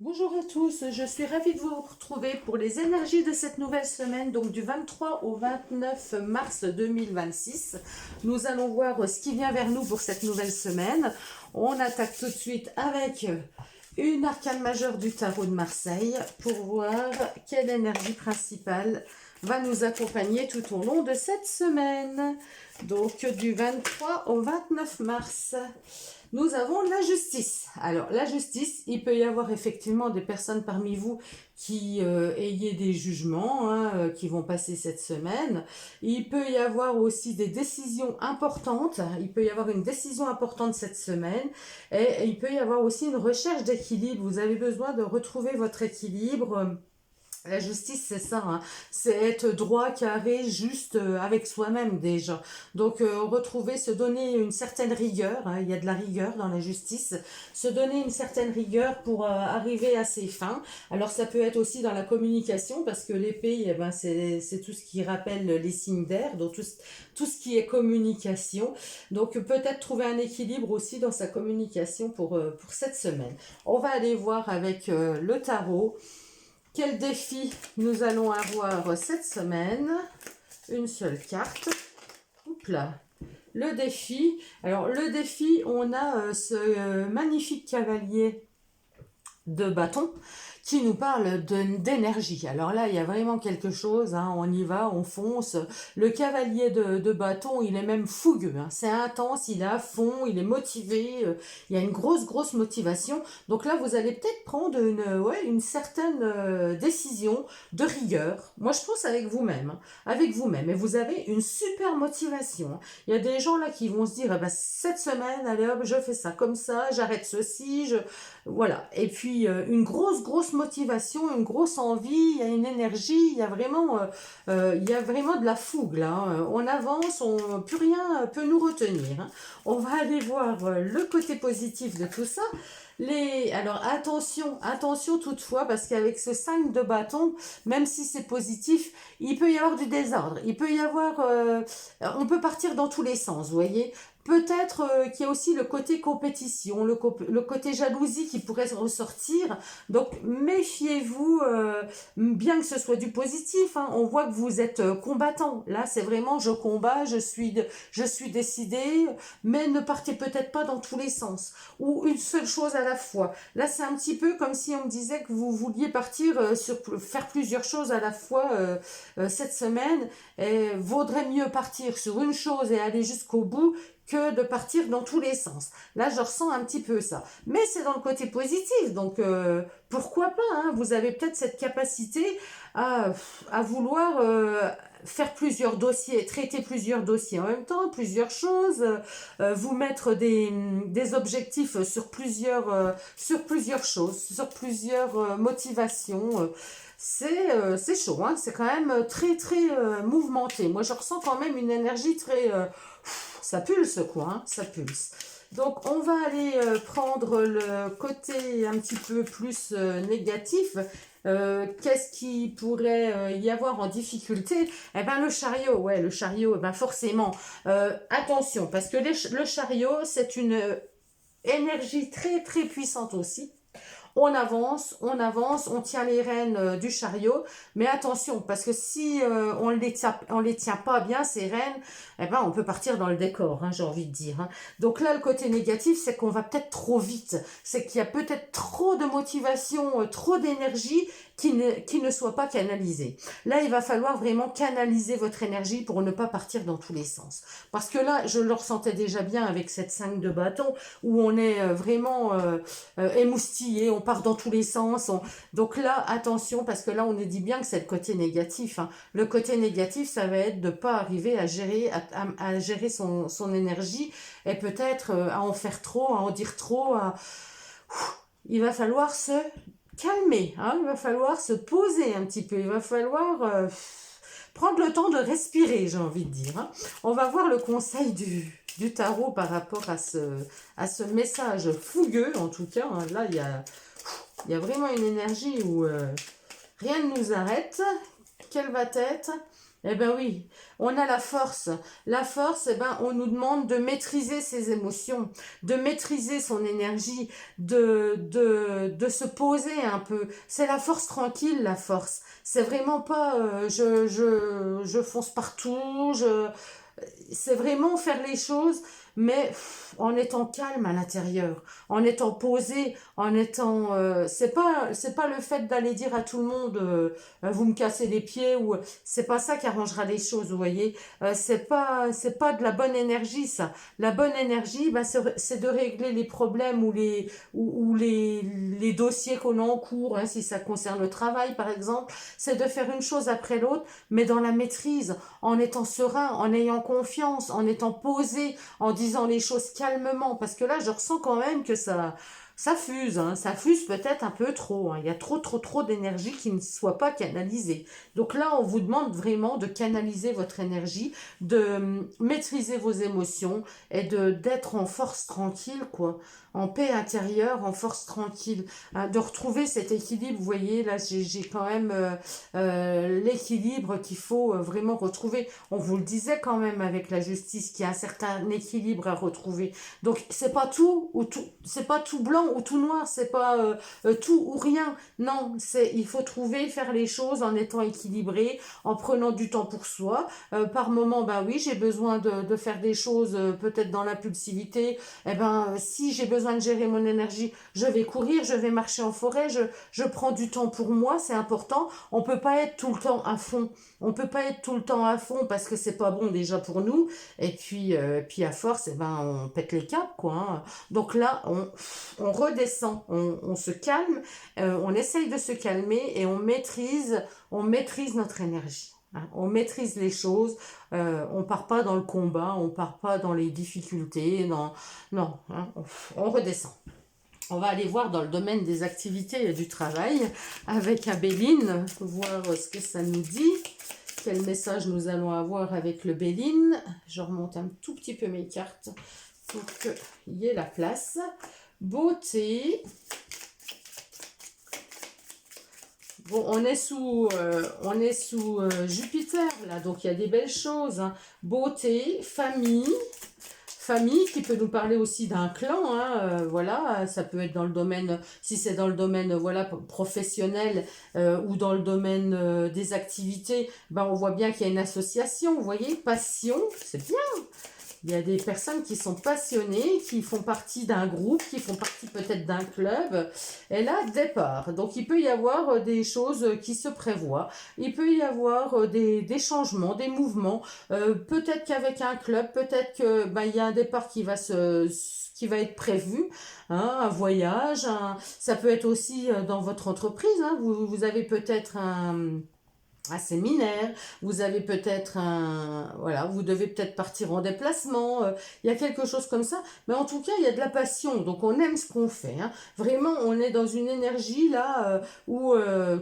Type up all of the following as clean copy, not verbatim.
Bonjour à tous, je suis ravie de vous retrouver pour les énergies de cette nouvelle semaine, donc du 23 au 29 mars 2026. Nous allons voir ce qui vient vers nous pour cette nouvelle semaine. On attaque tout de suite avec une arcane majeure du tarot de Marseille pour voir quelle énergie principale va nous accompagner tout au long de cette semaine. Donc du 23 au 29 mars. Nous avons la justice. Alors, la justice, il peut y avoir effectivement des personnes parmi vous qui ayez des jugements qui vont passer cette semaine. Il peut y avoir aussi des décisions importantes. Il peut y avoir une décision importante cette semaine. Et il peut y avoir aussi une recherche d'équilibre. Vous avez besoin de retrouver votre équilibre. La justice, c'est ça, hein. C'est être droit, carré, juste avec soi-même déjà. Donc, retrouver, se donner une certaine rigueur, hein. Il y a de la rigueur dans la justice, se donner une certaine rigueur pour arriver à ses fins. Alors, ça peut être aussi dans la communication, parce que l'épée, eh ben, c'est tout ce qui rappelle les signes d'air, donc tout ce qui est communication. Donc, peut-être trouver un équilibre aussi dans sa communication pour cette semaine. On va aller voir avec le tarot. Quel défi nous allons avoir cette semaine? Une seule carte. Oups là. Le défi. Alors, le défi, on a ce magnifique cavalier de bâton qui nous parle d'énergie. Alors là, il y a vraiment quelque chose, hein, on y va, on fonce. Le cavalier de bâton, il est même fougueux, hein, c'est intense, il est à fond, il est motivé, il y a une grosse motivation. Donc là, vous allez peut-être prendre une certaine décision de rigueur. Moi, je pense avec vous-même, hein, avec vous-même. Et vous avez une super motivation, hein. Il y a des gens là qui vont se dire, eh ben, cette semaine, allez hop, je fais ça comme ça, j'arrête ceci, voilà. Et puis, une grosse motivation, une grosse envie, il y a une énergie, il y a vraiment de la fougue là, hein. On avance, plus rien peut nous retenir, hein. On va aller voir le côté positif de tout ça. Alors attention toutefois, parce qu'avec ce 5 de bâton, même si c'est positif, il peut y avoir du désordre. Il peut y avoir, on peut partir dans tous les sens, vous voyez. Peut-être qu'il y a aussi le côté compétition, le côté jalousie qui pourrait ressortir. Donc méfiez-vous, bien que ce soit du positif, hein. On voit que vous êtes combattant. Là, c'est vraiment je combats, je suis décidé, mais ne partez peut-être pas dans tous les sens. Ou une seule chose à la fois. Là, c'est un petit peu comme si on me disait que vous vouliez partir faire plusieurs choses à la fois cette semaine. Et vaudrait mieux partir sur une chose et aller jusqu'au bout que de partir dans tous les sens. Là, je ressens un petit peu ça. Mais c'est dans le côté positif, donc pourquoi pas, hein. Vous avez peut-être cette capacité à vouloir faire plusieurs dossiers, traiter plusieurs dossiers en même temps, plusieurs choses, vous mettre des objectifs sur plusieurs choses, sur plusieurs motivations. C'est chaud, hein. C'est quand même très mouvementé. Moi, je ressens quand même une énergie très... ça pulse quoi, hein, ça pulse. Donc on va aller prendre le côté un petit peu plus négatif. Qu'est-ce qui pourrait y avoir en difficulté? Eh ben le chariot, ouais, le chariot, eh ben forcément. Attention, parce que le chariot, c'est une énergie très puissante aussi. On tient les rênes du chariot, mais attention, parce que si on les tient pas bien, ces rênes, eh ben, on peut partir dans le décor, hein, j'ai envie de dire, hein. Donc là, le côté négatif, c'est qu'on va peut-être trop vite, c'est qu'il y a peut-être trop de motivation, trop d'énergie qui ne soit pas canalisée. Là, il va falloir vraiment canaliser votre énergie pour ne pas partir dans tous les sens. Parce que là, je le ressentais déjà bien avec cette 5 de bâton, où on est vraiment émoustillé, on part dans tous les sens. Donc là, attention, parce que là, on nous dit bien que c'est le côté négatif, hein. Le côté négatif, ça va être de ne pas arriver à gérer son énergie et peut-être à en faire trop, à en dire trop. Il va falloir se calmer, hein. Il va falloir se poser un petit peu. Il va falloir prendre le temps de respirer, j'ai envie de dire, hein. On va voir le conseil du tarot par rapport à ce message fougueux, en tout cas, hein. Là, il y a vraiment une énergie où rien ne nous arrête. Quelle va être Eh ben oui, on a la force. La force, eh ben, on nous demande de maîtriser ses émotions, de maîtriser son énergie, de se poser un peu. C'est la force tranquille, la force. C'est vraiment pas je fonce partout, c'est vraiment faire les choses, mais en étant calme à l'intérieur, en étant posé, en étant, c'est pas le fait d'aller dire à tout le monde, vous me cassez les pieds ou c'est pas ça qui arrangera les choses, vous voyez. C'est pas de la bonne énergie ça. La bonne énergie, bah, c'est de régler les problèmes ou les dossiers qu'on a en cours, hein, si ça concerne le travail par exemple. C'est de faire une chose après l'autre, mais dans la maîtrise, en étant serein, en ayant confiance, en étant posé, en disant les choses calmement, parce que là, je ressens quand même que ça fuse, hein, ça fuse peut-être un peu trop, hein. Il y a trop d'énergie qui ne soit pas canalisée. Donc là, on vous demande vraiment de canaliser votre énergie, de maîtriser vos émotions et d'être en force tranquille, quoi, en paix intérieure, en force tranquille, hein, de retrouver cet équilibre. Vous voyez, là, j'ai quand même l'équilibre qu'il faut vraiment retrouver. On vous le disait quand même avec la justice qu'il y a un certain équilibre à retrouver. Donc c'est pas tout ou tout, c'est pas tout blanc ou tout noir, c'est pas tout ou rien. Non, il faut trouver, faire les choses en étant équilibré, en prenant du temps pour soi. Par moment, bah oui, j'ai besoin de faire des choses peut-être dans l'impulsivité. Eh ben, si j'ai besoin de gérer mon énergie, je vais courir, je vais marcher en forêt, je prends du temps pour moi, c'est important. On peut pas être tout le temps à fond. On peut pas être tout le temps à fond parce que c'est pas bon déjà pour nous. Et puis à force, eh ben, on pète les câbles, quoi, hein. Donc là, on redescend, on se calme, on essaye de se calmer et on maîtrise notre énergie, hein. On maîtrise les choses, on part pas dans le combat, on part pas dans les difficultés, non, hein, on redescend. On va aller voir dans le domaine des activités et du travail avec Abéline, voir ce que ça nous dit. Quel message nous allons avoir avec le Béline. Je remonte un tout petit peu mes cartes pour qu'il y ait la place. Beauté. Bon, on est sous Jupiter, là, donc il y a des belles choses, hein. Beauté, famille qui peut nous parler aussi d'un clan, hein, voilà, ça peut être dans le domaine, si c'est dans le domaine voilà, professionnel ou dans le domaine des activités, ben on voit bien qu'il y a une association, vous voyez, passion, c'est bien. Il y a des personnes qui sont passionnées, qui font partie d'un groupe, qui font partie peut-être d'un club. Et là, départ. Donc, il peut y avoir des choses qui se prévoient. Il peut y avoir des changements, des mouvements. Peut-être qu'avec un club, peut-être que ben, il y a un départ qui va être prévu, hein, un voyage. Ça peut être aussi dans votre entreprise, hein. Vous avez peut-être un séminaire, vous avez peut-être voilà, vous devez peut-être partir en déplacement, il y a quelque chose comme ça, mais en tout cas, il y a de la passion, donc on aime ce qu'on fait, hein. Vraiment, on est dans une énergie là où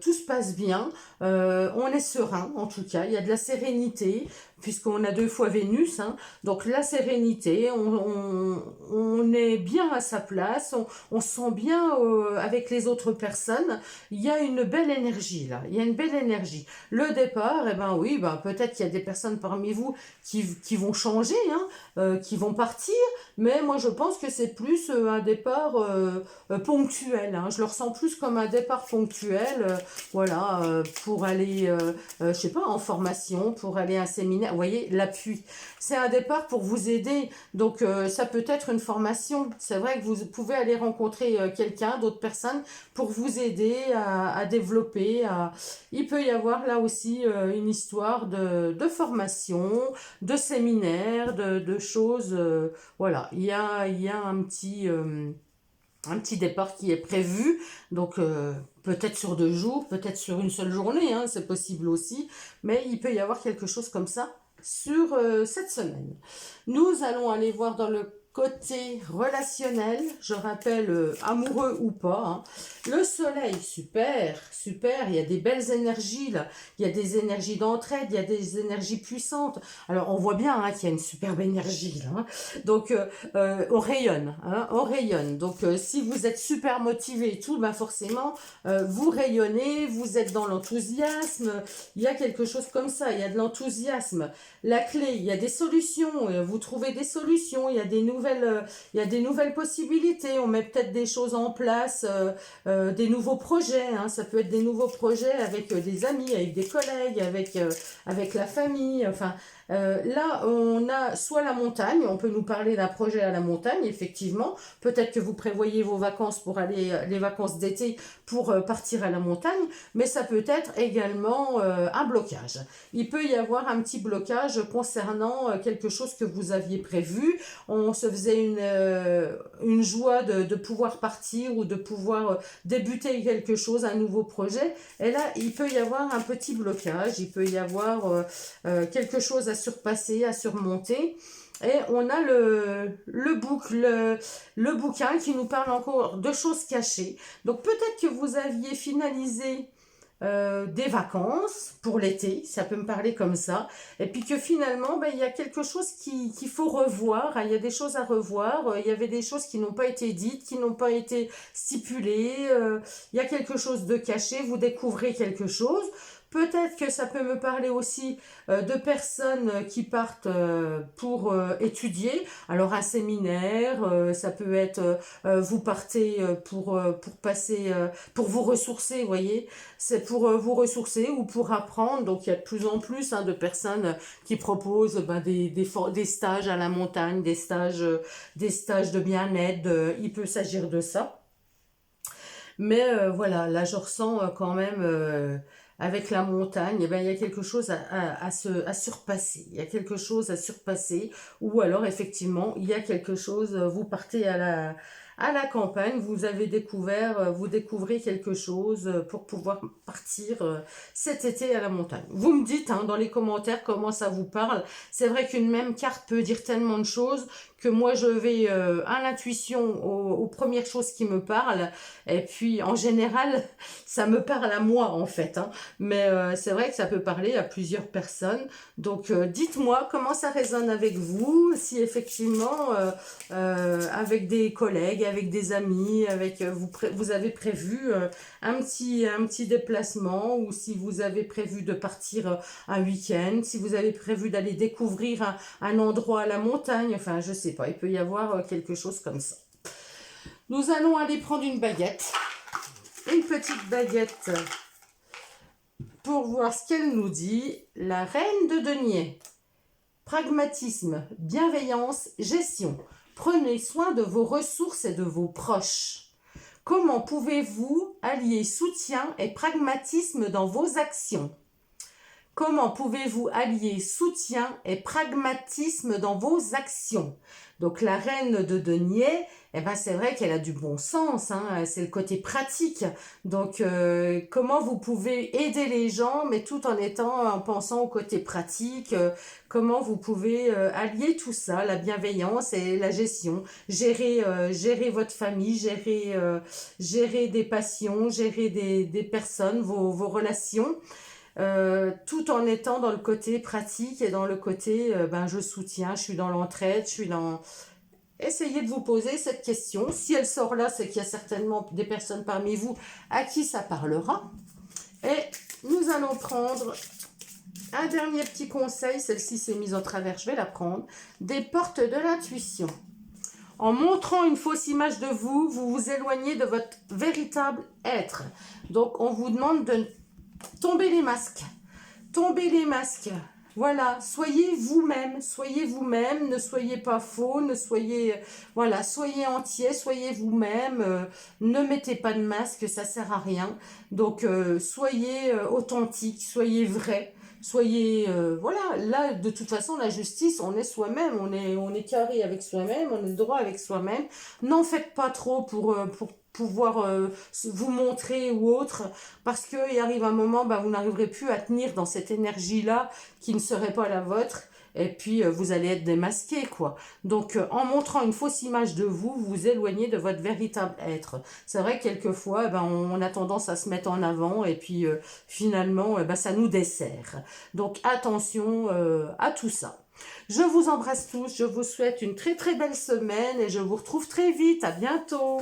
tout se passe bien, on est serein, en tout cas, il y a de la sérénité, puisqu'on a 2 fois Vénus, hein. Donc la sérénité, on est bien à sa place, on se sent bien avec les autres personnes, il y a une belle énergie là, il y a une belle énergie. Le départ, eh ben oui, ben peut-être qu'il y a des personnes parmi vous qui vont changer, hein, qui vont partir, mais moi je pense que c'est plus un départ ponctuel, hein. Je le ressens plus comme un départ ponctuel, voilà, pour aller, je sais pas, en formation, pour aller à un séminaire, vous voyez, l'appui. C'est un départ pour vous aider, donc ça peut être une formation. C'est vrai que vous pouvez aller rencontrer quelqu'un, d'autres personnes, pour vous aider à développer. Il peut y avoir là aussi une histoire de formation, de séminaire, de choses. Voilà, il y a un petit départ qui est prévu, donc peut-être sur 2 jours, peut-être sur une seule journée, hein, c'est possible aussi, mais il peut y avoir quelque chose comme ça sur cette semaine. Nous allons aller voir dans le Côté relationnel, je rappelle, amoureux ou pas, hein. Le soleil, super, super, il y a des belles énergies là, il y a des énergies d'entraide, il y a des énergies puissantes. Alors on voit bien hein, qu'il y a une superbe énergie là, hein. Donc on rayonne, hein, on rayonne. Donc si vous êtes super motivé et tout, bah forcément vous rayonnez, vous êtes dans l'enthousiasme, il y a quelque chose comme ça, il y a de l'enthousiasme. La clé, il y a des solutions, vous trouvez des solutions, il y a des nouvelles possibilités, on met peut-être des choses en place, des nouveaux projets, hein, ça peut être des nouveaux projets avec des amis, avec des collègues, avec la famille, enfin, là, on a soit la montagne, on peut nous parler d'un projet à la montagne, effectivement. Peut-être que vous prévoyez vos vacances pour aller, les vacances d'été pour partir à la montagne, mais ça peut être également un blocage. Il peut y avoir un petit blocage concernant quelque chose que vous aviez prévu. On se faisait une joie de pouvoir partir ou de pouvoir débuter quelque chose, un nouveau projet. Et là, il peut y avoir un petit blocage, il peut y avoir quelque chose à surpasser, à surmonter. Et on a le bouquin qui nous parle encore de choses cachées. Donc peut-être que vous aviez finalisé des vacances pour l'été, ça peut me parler comme ça, et puis que finalement ben, il y a quelque chose qu'il faut revoir, hein, il y a des choses à revoir, il y avait des choses qui n'ont pas été dites, qui n'ont pas été stipulées, il y a quelque chose de caché, vous découvrez quelque chose. Peut-être que ça peut me parler aussi de personnes qui partent pour étudier. Alors un séminaire, ça peut être vous partez pour passer, pour vous ressourcer, vous voyez. C'est pour vous ressourcer ou pour apprendre. Donc il y a de plus en plus hein, de personnes qui proposent ben, des stages à la montagne, des stages de bien-être. Il peut s'agir de ça. Mais voilà, là je ressens quand même avec la montagne, eh ben, il y a quelque chose à surpasser. Il y a quelque chose à surpasser. Ou alors effectivement, il y a quelque chose, vous partez à la campagne, vous avez découvert, vous découvrez quelque chose pour pouvoir partir cet été à la montagne. Vous me dites hein, dans les commentaires comment ça vous parle. C'est vrai qu'une même carte peut dire tellement de choses que moi je vais à l'intuition aux premières choses qui me parlent et puis en général ça me parle à moi en fait hein. Mais c'est vrai que ça peut parler à plusieurs personnes donc dites-moi comment ça résonne avec vous, si effectivement avec des collègues, avec des amis, avec vous avez prévu un petit déplacement ou si vous avez prévu de partir un week-end, si vous avez prévu d'aller découvrir un endroit à la montagne, enfin je sais pas, il peut y avoir quelque chose comme ça. Nous allons aller prendre une baguette, une petite baguette pour voir ce qu'elle nous dit. La reine de denier. Pragmatisme, bienveillance, gestion. Prenez soin de vos ressources et de vos proches. Comment pouvez-vous allier soutien et pragmatisme dans vos actions? Comment pouvez-vous allier soutien et pragmatisme dans vos actions? Donc la reine de denier, eh ben, c'est vrai qu'elle a du bon sens, hein, c'est le côté pratique. Donc comment vous pouvez aider les gens, mais tout en pensant au côté pratique, comment vous pouvez allier tout ça, la bienveillance et la gestion, gérer votre famille, gérer des passions, gérer des personnes, vos relations. Tout en étant dans le côté pratique et dans le côté ben je soutiens, je suis dans l'entraide, je suis dans... Essayez de vous poser cette question. Si elle sort là, c'est qu'il y a certainement des personnes parmi vous à qui ça parlera. Et nous allons prendre un dernier petit conseil. Celle-ci s'est mise en travers, je vais la prendre. Des portes de l'intuition. En montrant une fausse image de vous, vous vous éloignez de votre véritable être. Donc on vous demande de tomber les masques. Tombez les masques. Voilà, soyez vous-même, ne soyez pas faux, voilà, soyez entier, soyez vous-même, ne mettez pas de masque, ça sert à rien. Donc, soyez authentique, soyez vrai, soyez, voilà, là, de toute façon, la justice, on est soi-même, on est carré avec soi-même, on est droit avec soi-même. N'en faites pas trop pour pouvoir vous montrer ou autre, parce qu'il arrive un moment, vous n'arriverez plus à tenir dans cette énergie-là qui ne serait pas la vôtre, et puis vous allez être démasqué, quoi. Donc en montrant une fausse image de vous, vous vous éloignez de votre véritable être. C'est vrai que quelquefois, on a tendance à se mettre en avant, et puis finalement, ça nous dessert. Donc attention à tout ça. Je vous embrasse tous, je vous souhaite une très très belle semaine et je vous retrouve très vite, à bientôt.